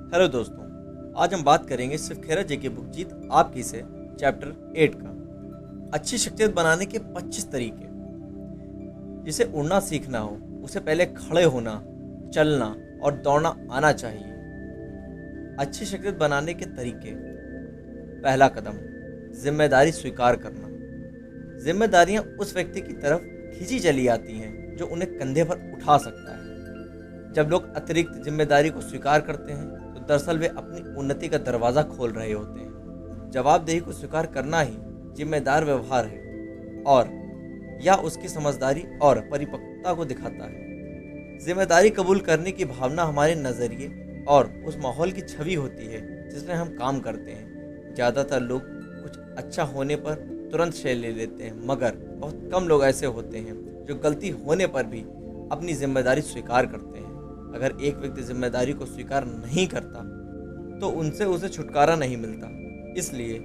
Hello दोस्तों, आज हम बात करेंगे शिव खेरा जी की बुक जीत आपकी से चैप्टर 8 का अच्छी शख्सियत बनाने के 25 तरीके। जिसे उड़ना सीखना हो उसे पहले खड़े होना, चलना और दौड़ना आना चाहिए। अच्छी शख्सियत बनाने के तरीके। पहला कदम, जिम्मेदारी स्वीकार करना। जिम्मेदारियां उस व्यक्ति की तरफ खींची चली आती हैं जो उन्हें कंधे पर उठा सकता है। जब लोग अतिरिक्त जिम्मेदारी को स्वीकार करते हैं तो दरअसल वे अपनी उन्नति का दरवाज़ा खोल रहे होते हैं। जवाबदेही को स्वीकार करना ही जिम्मेदार व्यवहार है और यह उसकी समझदारी और परिपक्वता को दिखाता है। जिम्मेदारी कबूल करने की भावना हमारे नज़रिए और उस माहौल की छवि होती है जिसमें हम काम करते हैं। ज़्यादातर लोग कुछ अच्छा होने पर तुरंत श्रेय ले लेते हैं, मगर बहुत कम लोग ऐसे होते हैं जो गलती होने पर भी अपनी जिम्मेदारी स्वीकार करते हैं। अगर एक व्यक्ति जिम्मेदारी को स्वीकार नहीं करता तो उनसे उसे छुटकारा नहीं मिलता। इसलिए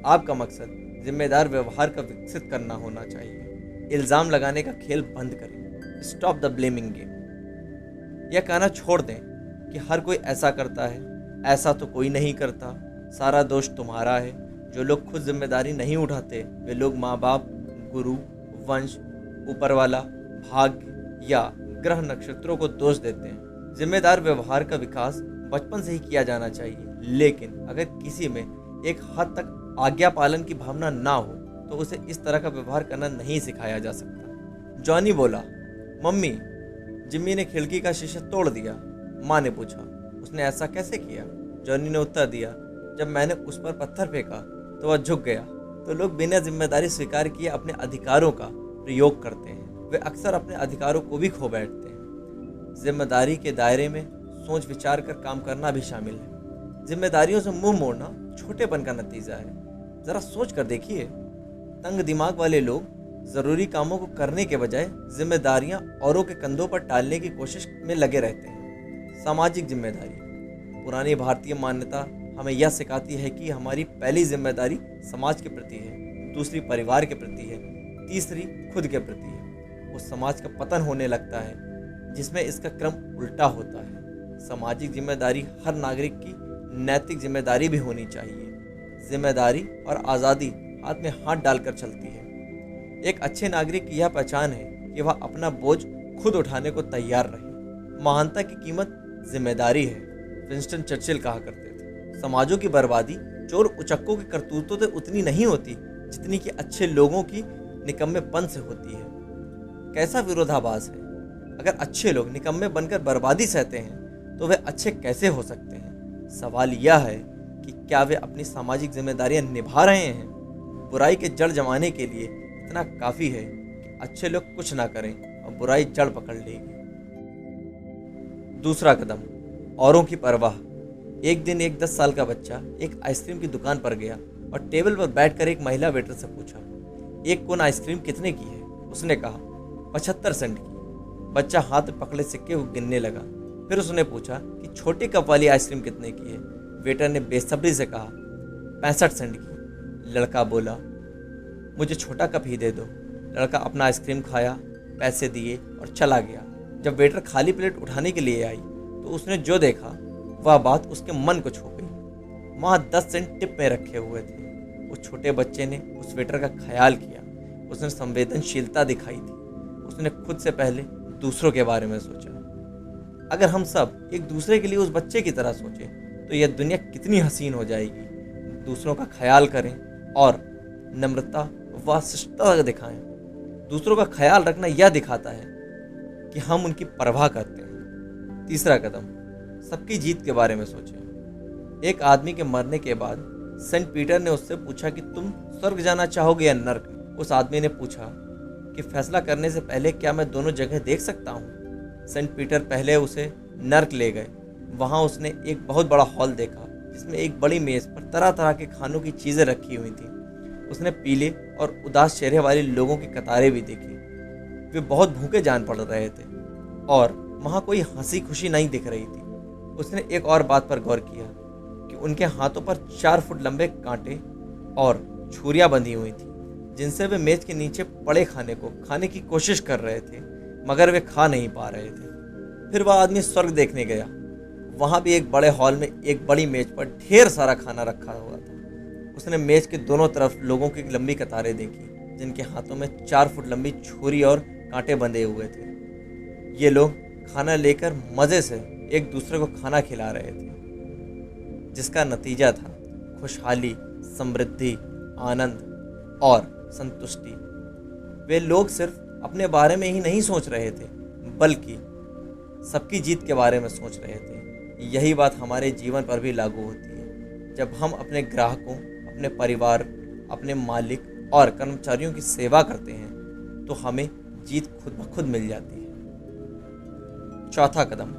आपका मकसद जिम्मेदार व्यवहार का विकसित करना होना चाहिए। इल्ज़ाम लगाने का खेल बंद करें। Stop the blaming game. यह कहना छोड़ दें कि हर कोई ऐसा करता है, ऐसा तो कोई नहीं करता, सारा दोष तुम्हारा है। जो लोग खुद जिम्मेदारी नहीं उठाते वे लोग माँ बाप, गुरु, वंश, ऊपर वाला, भाग्य या ग्रह नक्षत्रों को दोष देते हैं। जिम्मेदार व्यवहार का विकास बचपन से ही किया जाना चाहिए, लेकिन अगर किसी में एक हद तक आज्ञा पालन की भावना ना हो तो उसे इस तरह का व्यवहार करना नहीं सिखाया जा सकता। जॉनी बोला, मम्मी, जिम्मी ने खिड़की का शीशा तोड़ दिया। माँ ने पूछा, उसने ऐसा कैसे किया? जॉनी ने उत्तर दिया, जब मैंने उस पर पत्थर फेंका तो वह झुक गया। तो लोग बिना जिम्मेदारी स्वीकार किए अपने अधिकारों का प्रयोग करते हैं। वे अक्सर अपने अधिकारों को भी खो बैठते हैं। जिम्मेदारी के दायरे में सोच विचार कर काम करना भी शामिल है। जिम्मेदारियों से मुंह मोड़ना छोटेपन का नतीजा है। जरा सोच कर देखिए, तंग दिमाग वाले लोग जरूरी कामों को करने के बजाय जिम्मेदारियां औरों के कंधों पर टालने की कोशिश में लगे रहते हैं। सामाजिक जिम्मेदारी। पुरानी भारतीय मान्यता हमें यह सिखाती है कि हमारी पहली जिम्मेदारी समाज के प्रति है, दूसरी परिवार के प्रति है, तीसरी खुद के प्रति है। उस समाज का पतन होने लगता है जिसमें इसका क्रम उल्टा होता है। सामाजिक जिम्मेदारी हर नागरिक की नैतिक जिम्मेदारी भी होनी चाहिए। जिम्मेदारी और आज़ादी हाथ में हाथ डालकर चलती है। एक अच्छे नागरिक की यह पहचान है कि वह अपना बोझ खुद उठाने को तैयार रहे। महानता की कीमत जिम्मेदारी है। विंस्टन चर्चिल कहा करते थे, समाजों की बर्बादी चोर उचक्कों के करतूतों से उतनी नहीं होती जितनी कि अच्छे लोगों की निकम्मेपन से होती है। कैसा विरोधाभास है! अगर अच्छे लोग निकम्मे बनकर बर्बादी सहते हैं तो वे अच्छे कैसे हो सकते हैं? सवाल यह है कि क्या वे अपनी सामाजिक जिम्मेदारियां निभा रहे हैं? बुराई के जड़ जमाने के लिए इतना काफ़ी है कि अच्छे लोग कुछ ना करें और बुराई जड़ पकड़ लेगी। दूसरा कदम, औरों की परवाह। एक दिन एक 10 साल का बच्चा एक आइसक्रीम की दुकान पर गया और टेबल पर बैठकर एक महिला वेटर से पूछा, एक कोन आइसक्रीम कितने की है? उसने कहा, 75 सेंट की। बच्चा हाथ में पकड़े सिक्के को गिनने लगा। फिर उसने पूछा कि छोटी कप वाली आइसक्रीम कितने की है? वेटर ने बेसब्री से कहा, 65 सेंट की। लड़का बोला, मुझे छोटा कप ही दे दो। लड़का अपना आइसक्रीम खाया, पैसे दिए और चला गया। जब वेटर खाली प्लेट उठाने के लिए आई तो उसने जो देखा वह बात उसके मन को छू गई। वहाँ 10 सेंट टिप में रखे हुए थे। उस छोटे बच्चे ने उस वेटर का ख्याल किया। उसने संवेदनशीलता दिखाई थी। उसने खुद से पहले दूसरों के बारे में सोचा। अगर हम सब एक दूसरे के लिए उस बच्चे की तरह सोचें तो यह दुनिया कितनी हसीन हो जाएगी। दूसरों का ख्याल करें और नम्रता व शिष्टता दिखाएं। दूसरों का ख्याल रखना यह दिखाता है कि हम उनकी परवाह करते हैं। तीसरा कदम, सबकी जीत के बारे में सोचें। एक आदमी के मरने के बाद सेंट पीटर ने उससे पूछा कि तुम स्वर्ग जाना चाहोगे या नर्क? उस आदमी ने पूछा कि फैसला करने से पहले क्या मैं दोनों जगह देख सकता हूँ? सेंट पीटर पहले उसे नर्क ले गए। वहाँ उसने एक बहुत बड़ा हॉल देखा जिसमें एक बड़ी मेज पर तरह तरह के खानों की चीज़ें रखी हुई थी। उसने पीले और उदास चेहरे वाले लोगों की कतारें भी देखी। वे बहुत भूखे जान पड़ रहे थे और वहाँ कोई हंसी खुशी नहीं दिख रही थी। उसने एक और बात पर गौर किया कि उनके हाथों पर 4 फुट लंबे कांटे और छुरियाँ बंधी हुई थी जिनसे वे मेज के नीचे पड़े खाने को खाने की कोशिश कर रहे थे, मगर वे खा नहीं पा रहे थे। फिर वह आदमी स्वर्ग देखने गया। वहाँ भी एक बड़े हॉल में एक बड़ी मेज पर ढेर सारा खाना रखा हुआ था। उसने मेज के दोनों तरफ लोगों की लंबी कतारें देखी, जिनके हाथों में 4 फुट लंबी छुरी और कांटे बंधे हुए थे। ये लोग खाना लेकर मज़े से एक दूसरे को खाना खिला रहे थे, जिसका नतीजा था खुशहाली, समृद्धि, आनंद और संतुष्टि। वे लोग सिर्फ अपने बारे में ही नहीं सोच रहे थे, बल्कि सबकी जीत के बारे में सोच रहे थे। यही बात हमारे जीवन पर भी लागू होती है। जब हम अपने ग्राहकों, अपने परिवार, अपने मालिक और कर्मचारियों की सेवा करते हैं तो हमें जीत खुद ब खुद मिल जाती है। चौथा कदम,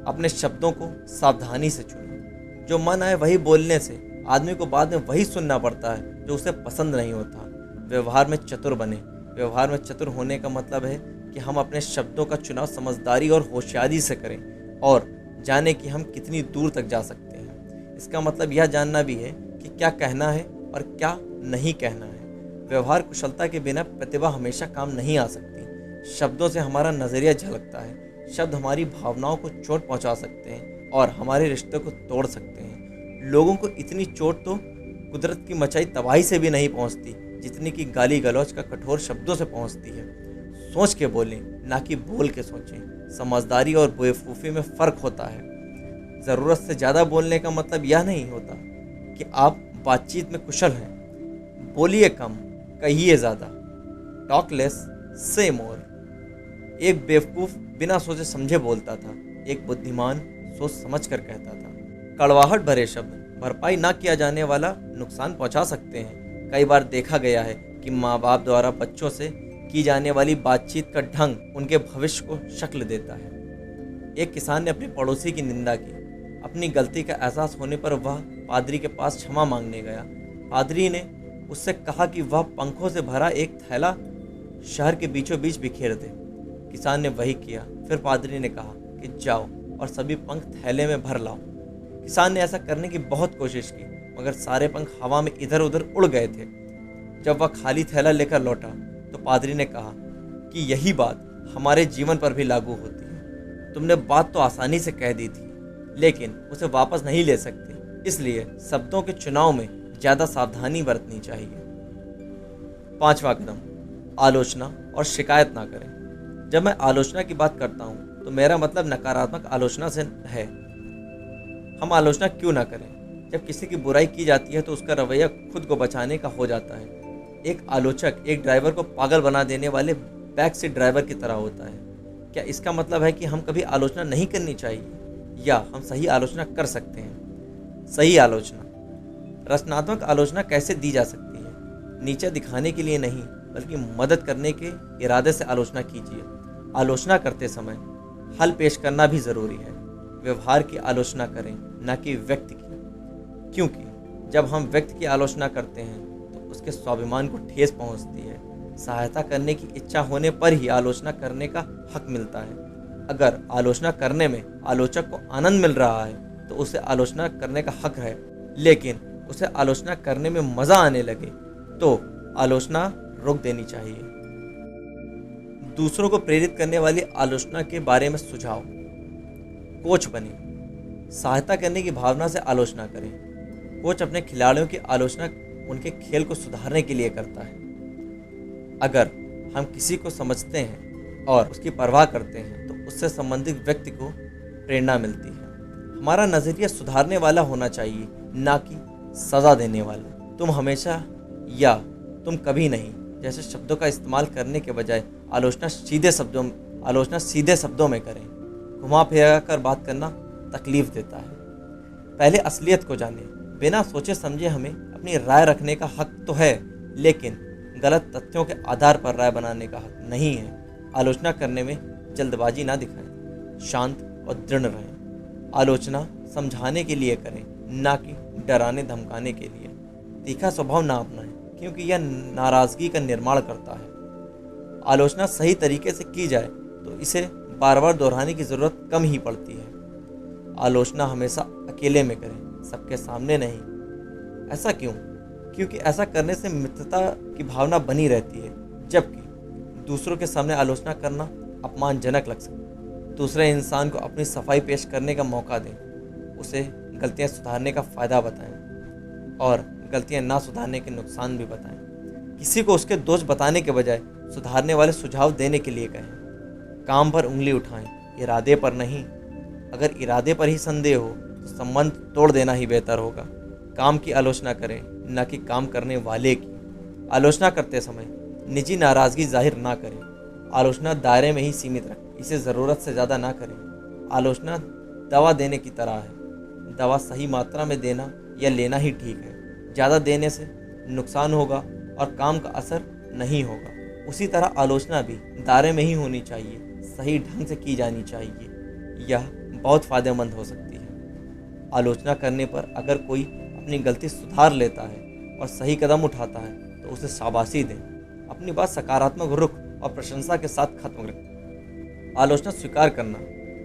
अपने शब्दों को सावधानी से चुनो। जो मन आए वही बोलने से आदमी को बाद में वही सुनना पड़ता है जो उसे पसंद नहीं होता। व्यवहार में चतुर बने। व्यवहार में चतुर होने का मतलब है कि हम अपने शब्दों का चुनाव समझदारी और होशियारी से करें और जाने कि हम कितनी दूर तक जा सकते हैं। इसका मतलब यह जानना भी है कि क्या कहना है और क्या नहीं कहना है। व्यवहार कुशलता के बिना प्रतिभा हमेशा काम नहीं आ सकती। शब्दों से हमारा नज़रिया झलकता है। शब्द हमारी भावनाओं को चोट पहुंचा सकते हैं और हमारे रिश्तों को तोड़ सकते हैं। लोगों को इतनी चोट तो कुदरत की मचाई तबाही से भी नहीं पहुंचती जितनी कि गाली गलौज का कठोर शब्दों से पहुंचती है। सोच के बोलें, ना कि बोल के सोचें। समझदारी और बेवकूफ़ी में फ़र्क होता है। ज़रूरत से ज़्यादा बोलने का मतलब यह नहीं होता कि आप बातचीत में कुशल हैं। बोलिए कम, कहिए ज़्यादा। टॉक लेस, से मोर। एक बेवकूफ़ बिना सोचे समझे बोलता था, एक बुद्धिमान सोच समझ कर कहता था। कड़वाहट भरे शब्द भरपाई ना किया जाने वाला नुकसान पहुंचा सकते हैं। कई बार देखा गया है कि माँ बाप द्वारा बच्चों से की जाने वाली बातचीत का ढंग उनके भविष्य को शक्ल देता है। एक किसान ने अपने पड़ोसी की निंदा की। अपनी गलती का एहसास होने पर वह पादरी के पास क्षमा मांगने गया। पादरी ने उससे कहा कि वह पंखों से भरा एक थैला शहर के बीचों बीच बिखेर दे। किसान ने वही किया। फिर पादरी ने कहा कि जाओ और सभी पंख थैले में भर लाओ। किसान ने ऐसा करने की बहुत कोशिश की, मगर सारे पंख हवा में इधर उधर उड़ गए थे। जब वह खाली थैला लेकर लौटा तो पादरी ने कहा कि यही बात हमारे जीवन पर भी लागू होती है। तुमने बात तो आसानी से कह दी थी, लेकिन उसे वापस नहीं ले सकते। इसलिए शब्दों के चुनाव में ज़्यादा सावधानी बरतनी चाहिए। पांचवा कदम, आलोचना और शिकायत ना करें। जब मैं आलोचना की बात करता हूँ तो मेरा मतलब नकारात्मक आलोचना से है। हम आलोचना क्यों ना करें? जब किसी की बुराई की जाती है तो उसका रवैया खुद को बचाने का हो जाता है। एक आलोचक एक ड्राइवर को पागल बना देने वाले बैक सीट ड्राइवर की तरह होता है। क्या इसका मतलब है कि हम कभी आलोचना नहीं करनी चाहिए, या हम सही आलोचना कर सकते हैं? सही आलोचना, रचनात्मक आलोचना कैसे दी जा सकती है? नीचे दिखाने के लिए नहीं, बल्कि मदद करने के इरादे से आलोचना कीजिए। आलोचना करते समय हल पेश करना भी ज़रूरी है। व्यवहार की आलोचना करें, ना कि व्यक्ति की, क्योंकि जब हम व्यक्ति की आलोचना करते हैं तो उसके स्वाभिमान को ठेस पहुंचती है। सहायता करने की इच्छा होने पर ही आलोचना करने का हक मिलता है। अगर आलोचना करने में आलोचक को आनंद मिल रहा है तो उसे आलोचना करने का हक है, लेकिन उसे आलोचना करने में मज़ा आने लगे तो आलोचना रोक देनी चाहिए। दूसरों को प्रेरित करने वाली आलोचना के बारे में सुझाव। कोच बने। सहायता करने की भावना से आलोचना करें। कोच अपने खिलाड़ियों की आलोचना उनके खेल को सुधारने के लिए करता है। अगर हम किसी को समझते हैं और उसकी परवाह करते हैं तो उससे संबंधित व्यक्ति को प्रेरणा मिलती है। हमारा नज़रिया सुधारने वाला होना चाहिए, ना कि सज़ा देने वाला। तुम हमेशा या तुम कभी नहीं जैसे शब्दों का इस्तेमाल करने के बजाय आलोचना सीधे शब्दों में करें। घुमा फिरा कर बात करना तकलीफ देता है। पहले असलियत को जानें। बिना सोचे समझे हमें अपनी राय रखने का हक तो है, लेकिन गलत तथ्यों के आधार पर राय बनाने का हक नहीं है। आलोचना करने में जल्दबाजी ना दिखाएं, शांत और दृढ़ रहें। आलोचना समझाने के लिए करें, ना कि डराने धमकाने के लिए। तीखा स्वभाव ना अपनाएं, क्योंकि यह नाराज़गी का निर्माण करता है। आलोचना सही तरीके से की जाए तो इसे बार बार दोहराने की ज़रूरत कम ही पड़ती है। आलोचना हमेशा अकेले में करें, सबके सामने नहीं। ऐसा क्यों? क्योंकि ऐसा करने से मित्रता की भावना बनी रहती है, जबकि दूसरों के सामने आलोचना करना अपमानजनक लग सकता है। दूसरे इंसान को अपनी सफाई पेश करने का मौका दें, उसे गलतियां सुधारने का फ़ायदा बताएं और गलतियां ना सुधारने के नुकसान भी बताएं। किसी को उसके दोष बताने के बजाय सुधारने वाले सुझाव देने के लिए कहें। काम पर उंगली उठाएं, इरादे पर नहीं। अगर इरादे पर ही संदेह हो तो संबंध तोड़ देना ही बेहतर होगा। काम की आलोचना करें, न कि काम करने वाले की। आलोचना करते समय निजी नाराज़गी जाहिर ना करें। आलोचना दायरे में ही सीमित रखें, इसे ज़रूरत से ज़्यादा ना करें। आलोचना दवा देने की तरह है। दवा सही मात्रा में देना या लेना ही ठीक है। ज़्यादा देने से नुकसान होगा और काम का असर नहीं होगा। उसी तरह आलोचना भी दायरे में ही होनी चाहिए, सही ढंग से की जानी चाहिए। यह बहुत फ़ायदेमंद हो सकती है। आलोचना करने पर अगर कोई अपनी गलती सुधार लेता है और सही कदम उठाता है तो उसे शाबाशी दें। अपनी बात सकारात्मक रुख और प्रशंसा के साथ खत्म करें। आलोचना स्वीकार करना।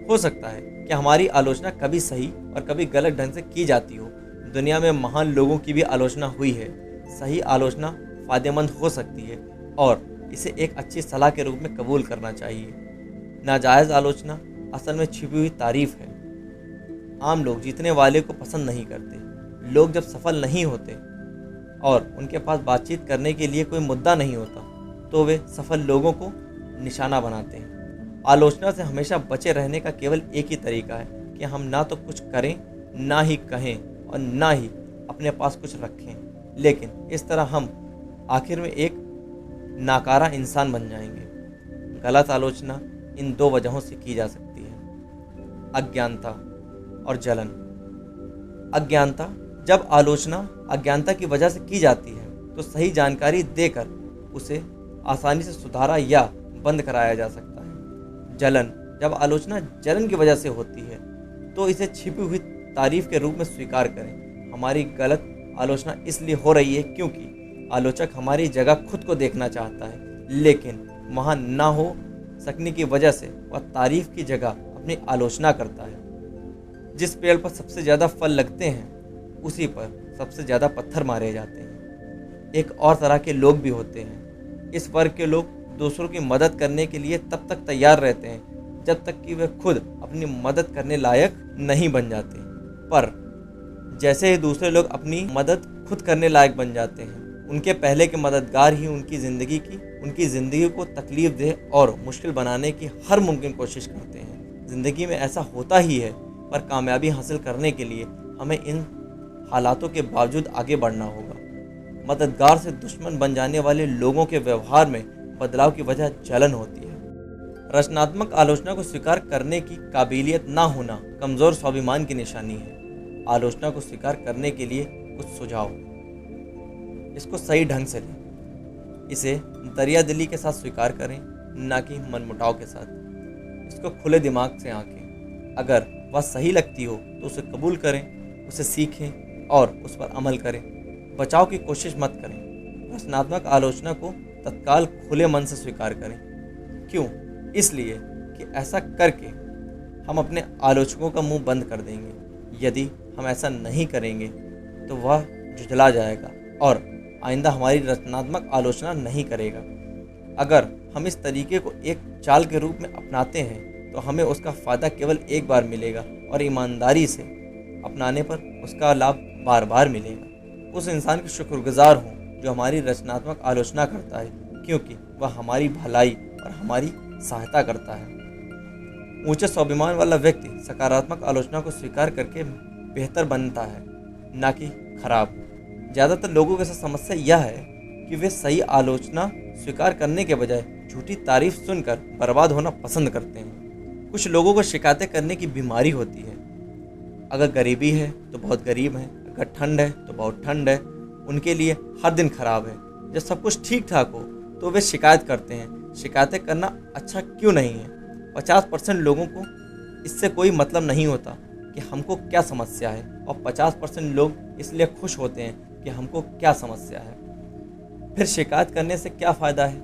हो सकता है कि हमारी आलोचना कभी सही और कभी गलत ढंग से की जाती हो। दुनिया में महान लोगों की भी आलोचना हुई है। सही आलोचना फ़ायदेमंद हो सकती है और इसे एक अच्छी सलाह के रूप में कबूल करना चाहिए। नाजायज़ आलोचना असल में छिपी हुई तारीफ है। आम लोग जीतने वाले को पसंद नहीं करते। लोग जब सफल नहीं होते और उनके पास बातचीत करने के लिए कोई मुद्दा नहीं होता तो वे सफल लोगों को निशाना बनाते हैं। आलोचना से हमेशा बचे रहने का केवल एक ही तरीका है कि हम ना तो कुछ करें, ना ही कहें और ना ही अपने पास कुछ रखें। लेकिन इस तरह हम आखिर में एक नाकारा इंसान बन जाएंगे। गलत आलोचना इन दो वजहों से की जा सकती है, अज्ञानता और जलन। अज्ञानता, जब आलोचना अज्ञानता की वजह से की जाती है तो सही जानकारी देकर उसे आसानी से सुधारा या बंद कराया जा सकता है। जलन, जब आलोचना जलन की वजह से होती है तो इसे छिपी हुई तारीफ के रूप में स्वीकार करें। हमारी गलत आलोचना इसलिए हो रही है क्योंकि आलोचक हमारी जगह खुद को देखना चाहता है, लेकिन वहाँ ना हो सकने की वजह से वह तारीफ की जगह अपनी आलोचना करता है। जिस पेड़ पर सबसे ज़्यादा फल लगते हैं उसी पर सबसे ज़्यादा पत्थर मारे जाते हैं। एक और तरह के लोग भी होते हैं। इस वर्ग के लोग दूसरों की मदद करने के लिए तब तक तैयार रहते हैं जब तक कि वे खुद अपनी मदद करने लायक नहीं बन जाते। पर जैसे ही दूसरे लोग अपनी मदद खुद करने लायक बन जाते हैं, उनके पहले के मददगार ही उनकी ज़िंदगी को तकलीफ दे और मुश्किल बनाने की हर मुमकिन कोशिश करते हैं। ज़िंदगी में ऐसा होता ही है, पर कामयाबी हासिल करने के लिए हमें इन हालातों के बावजूद आगे बढ़ना होगा। मददगार से दुश्मन बन जाने वाले लोगों के व्यवहार में बदलाव की वजह जलन होती है। रचनात्मक आलोचना को स्वीकार करने की काबिलियत ना होना कमज़ोर स्वाभिमान की निशानी है। आलोचना को स्वीकार करने के लिए कुछ सुझाव। इसको सही ढंग से लें। इसे दरिया दिली के साथ स्वीकार करें, ना कि मनमुटाव के साथ। इसको खुले दिमाग से आंकें। अगर वह सही लगती हो तो उसे कबूल करें, उसे सीखें और उस पर अमल करें। बचाव की कोशिश मत करें। रचनात्मक आलोचना को तत्काल खुले मन से स्वीकार करें। क्यों? इसलिए कि ऐसा करके हम अपने आलोचकों का मुंह बंद कर देंगे। यदि हम ऐसा नहीं करेंगे तो वह झुझला जाएगा और आइंदा हमारी रचनात्मक आलोचना नहीं करेगा। अगर हम इस तरीके को एक चाल के रूप में अपनाते हैं तो हमें उसका फ़ायदा केवल एक बार मिलेगा और ईमानदारी से अपनाने पर उसका लाभ बार बार मिलेगा। उस इंसान के शुक्रगुजार हों जो हमारी रचनात्मक आलोचना करता है, क्योंकि वह हमारी भलाई और हमारी सहायता करता है। ऊंचे स्वाभिमान वाला व्यक्ति सकारात्मक आलोचना को स्वीकार करके बेहतर बनता है, ना कि खराब। ज़्यादातर लोगों के साथ समस्या यह है कि वे सही आलोचना स्वीकार करने के बजाय झूठी तारीफ सुनकर बर्बाद होना पसंद करते हैं। कुछ लोगों को शिकायतें करने की बीमारी होती है। अगर गरीबी है तो बहुत गरीब है, अगर ठंड है तो बहुत ठंड है, उनके लिए हर दिन खराब है। जब सब कुछ ठीक ठाक हो तो वे शिकायत करते हैं। शिकायतें करना अच्छा क्यों नहीं है? 50% लोगों को इससे कोई मतलब नहीं होता कि हमको क्या समस्या है, और 50% लोग इसलिए खुश होते हैं कि हमको क्या समस्या है। फिर शिकायत करने से क्या फ़ायदा है?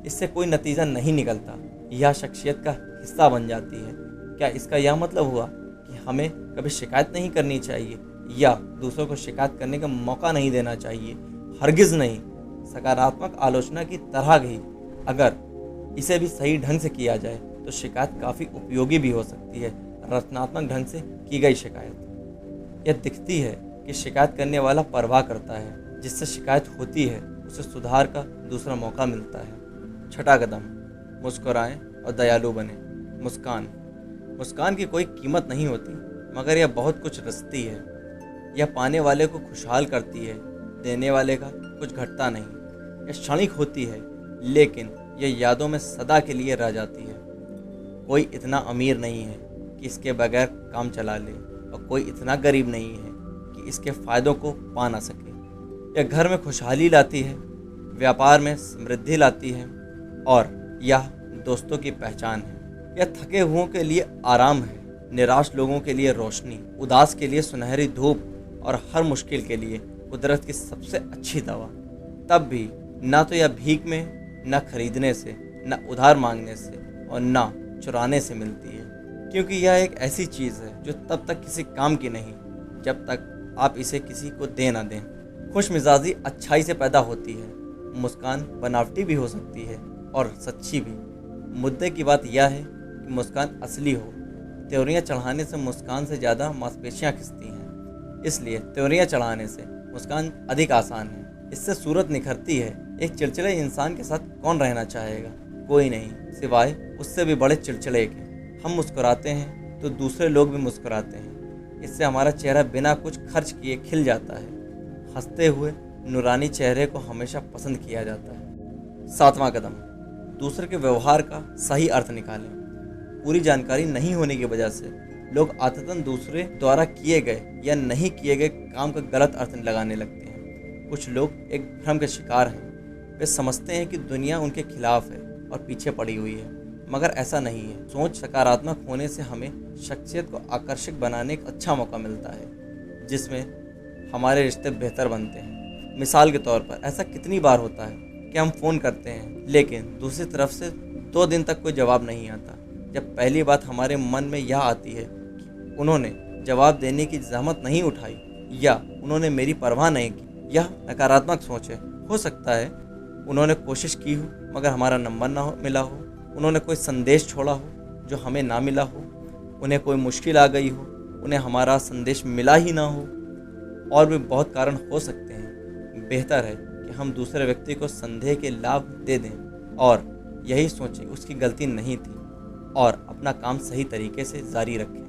इससे कोई नतीजा नहीं निकलता। यह शख्सियत का हिस्सा बन जाती है। क्या इसका यह मतलब हुआ कि हमें कभी शिकायत नहीं करनी चाहिए या दूसरों को शिकायत करने का मौका नहीं देना चाहिए? हरगिज़ नहीं। सकारात्मक आलोचना की तरह ही अगर इसे भी सही ढंग से किया जाए तो शिकायत काफ़ी उपयोगी भी हो सकती है। रचनात्मक ढंग से की गई शिकायत यह दिखती है कि शिकायत करने वाला परवाह करता है, जिससे शिकायत होती है उसे सुधार का दूसरा मौका मिलता है। छठा कदम, मुस्कुराएं और दयालु बने। मुस्कान की कोई कीमत नहीं होती, मगर यह बहुत कुछ रचती है। यह पाने वाले को खुशहाल करती है, देने वाले का कुछ घटता नहीं। यह क्षणिक होती है, लेकिन यह यादों में सदा के लिए रह जाती है। कोई इतना अमीर नहीं है कि इसके बगैर काम चला ले, और कोई इतना गरीब नहीं है कि इसके फ़ायदों को पा ना सके। यह घर में खुशहाली लाती है, व्यापार में समृद्धि लाती है, और यह दोस्तों की पहचान है। यह थके हुओं के लिए आराम है, निराश लोगों के लिए रोशनी, उदास के लिए सुनहरी धूप, और हर मुश्किल के लिए कुदरत की सबसे अच्छी दवा। तब भी ना तो यह भीख में, न खरीदने से, न उधार मांगने से, और न चुराने से मिलती है, क्योंकि यह एक ऐसी चीज़ है जो तब तक किसी काम की नहीं जब तक आप इसे किसी को दे ना दें। खुश मिजाजी अच्छाई से पैदा होती है। मुस्कान बनावटी भी हो सकती है और सच्ची भी। मुद्दे की बात यह है कि मुस्कान असली हो। त्योरियां चढ़ाने से मुस्कान से ज़्यादा मांसपेशियां खिंचती हैं, इसलिए त्योरियां चढ़ाने से मुस्कान अधिक आसान है। इससे सूरत निखरती है। एक चिड़चिड़े इंसान के साथ कौन रहना चाहेगा? कोई नहीं, सिवाय उससे भी बड़े चिड़चिड़े के। हम मुस्कुराते हैं तो दूसरे लोग भी मुस्कुराते हैं। इससे हमारा चेहरा बिना कुछ खर्च किए खिल जाता है। हंसते हुए नूरानी चेहरे को हमेशा पसंद किया जाता है। सातवां कदम, दूसरे के व्यवहार का सही अर्थ निकालें। पूरी जानकारी नहीं होने की वजह से लोग आदतन दूसरे द्वारा किए गए या नहीं किए गए काम का गलत अर्थ लगाने लगते हैं। कुछ लोग एक भ्रम के शिकार हैं। वे समझते हैं कि दुनिया उनके खिलाफ है और पीछे पड़ी हुई है, मगर ऐसा नहीं है। सोच सकारात्मक होने से हमें शख्सियत को आकर्षक बनाने का अच्छा मौका मिलता है, जिसमें हमारे रिश्ते बेहतर बनते हैं। मिसाल के तौर पर ऐसा कितनी बार होता है कि हम फ़ोन करते हैं, लेकिन दूसरी तरफ से 2 दिन तक कोई जवाब नहीं आता। जब पहली बात हमारे मन में यह आती है कि उन्होंने जवाब देने की जहमत नहीं उठाई, या उन्होंने मेरी परवाह नहीं की, यह नकारात्मक सोच है। हो सकता है उन्होंने कोशिश की हो मगर हमारा नंबर ना मिला हो, उन्होंने कोई संदेश छोड़ा हो जो हमें ना मिला हो, उन्हें कोई मुश्किल आ गई हो, उन्हें हमारा संदेश मिला ही ना हो, और भी बहुत कारण हो सकते हैं। बेहतर है कि हम दूसरे व्यक्ति को संदेह के लाभ दे दें और यही सोचें उसकी गलती नहीं थी, और अपना काम सही तरीके से जारी रखें।